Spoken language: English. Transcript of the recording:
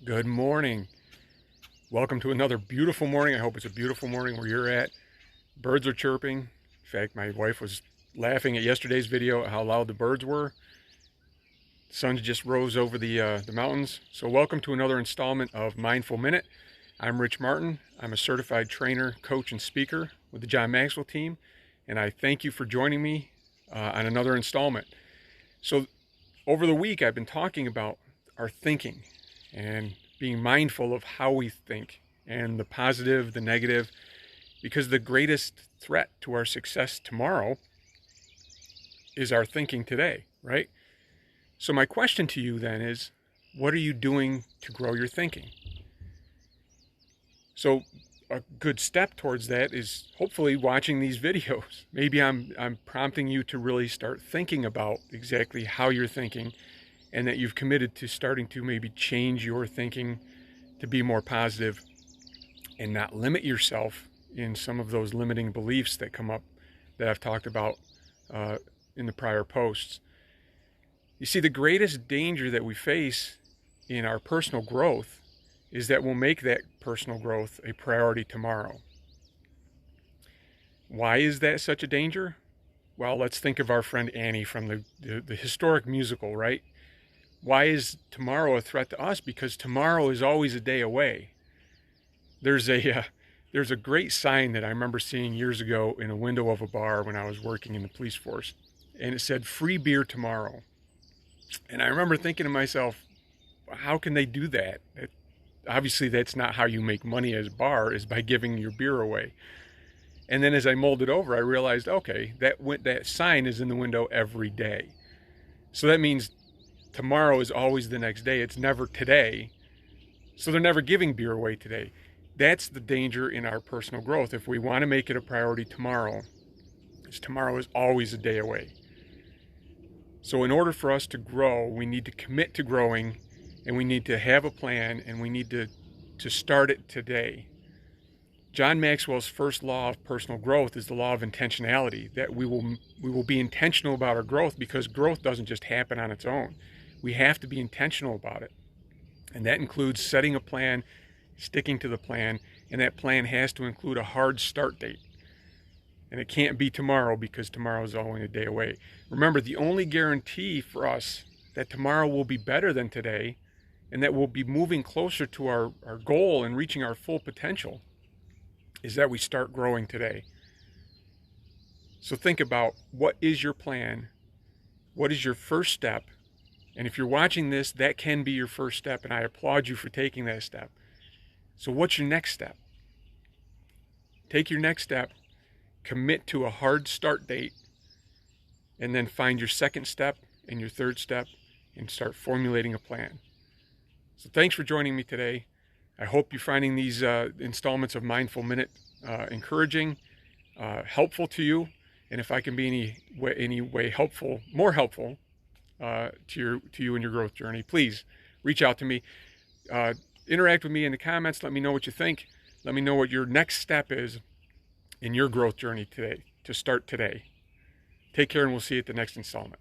Good morning. Welcome to another beautiful morning. I hope it's a beautiful morning where you're at. Birds are chirping. In fact, my wife was laughing at yesterday's video at how loud the birds were. The sun just rose over the mountains. So welcome to another installment of Mindful Minute. I'm Rich Martin. I'm a certified trainer, coach, and speaker with the John Maxwell team. And I thank you for joining me on another installment. So over the week, I've been talking about our thinking and being mindful of how we think and the positive, the negative, because the greatest threat to our success tomorrow is our thinking today, right? So my question to you then is, what are you doing to grow your thinking? So a good step towards that is hopefully watching these videos. Maybe I'm prompting you to really start thinking about exactly how you're thinking, and that you've committed to starting to maybe change your thinking to be more positive and not limit yourself in some of those limiting beliefs that come up that I've talked about in the prior posts. You see, the greatest danger that we face in our personal growth is that we'll make that personal growth a priority tomorrow. Why is that such a danger? Well, let's think of our friend Annie from the historic musical, right? Why is tomorrow a threat to us? Because tomorrow is always a day away. There's a great sign that I remember seeing years ago in a window of a bar when I was working in the police force, and it said "free beer tomorrow." And I remember thinking to myself, how can they do that? Obviously, that's not how you make money as a bar, is by giving your beer away. And then as I mulled it over, I realized, okay, that sign is in the window every day. So that means tomorrow is always the next day. It's never today. So they're never giving beer away today. That's the danger in our personal growth. If we want to make it a priority tomorrow, is tomorrow is always a day away. So in order for us to grow, we need to commit to growing, and we need to have a plan, and we need to start it today. John Maxwell's first law of personal growth is the law of intentionality, that we will be intentional about our growth, because growth doesn't just happen on its own. We have to be intentional about it. And that includes setting a plan, sticking to the plan, and that plan has to include a hard start date. And it can't be tomorrow, because tomorrow is only a day away. Remember, the only guarantee for us that tomorrow will be better than today, and that we'll be moving closer to our goal and reaching our full potential, is that we start growing today. So think about, what is your plan? What is your first step? And if you're watching this, that can be your first step, and I applaud you for taking that step. So what's your next step? Take your next step, commit to a hard start date, and then find your second step and your third step and start formulating a plan. So thanks for joining me today. I hope you're finding these installments of Mindful Minute encouraging, helpful to you. And if I can be any way helpful, more helpful to you in your growth journey, please reach out to me. Interact with me in the comments. Let me know what you think. Let me know what your next step is in your growth journey today, to start today. Take care, and we'll see you at the next installment.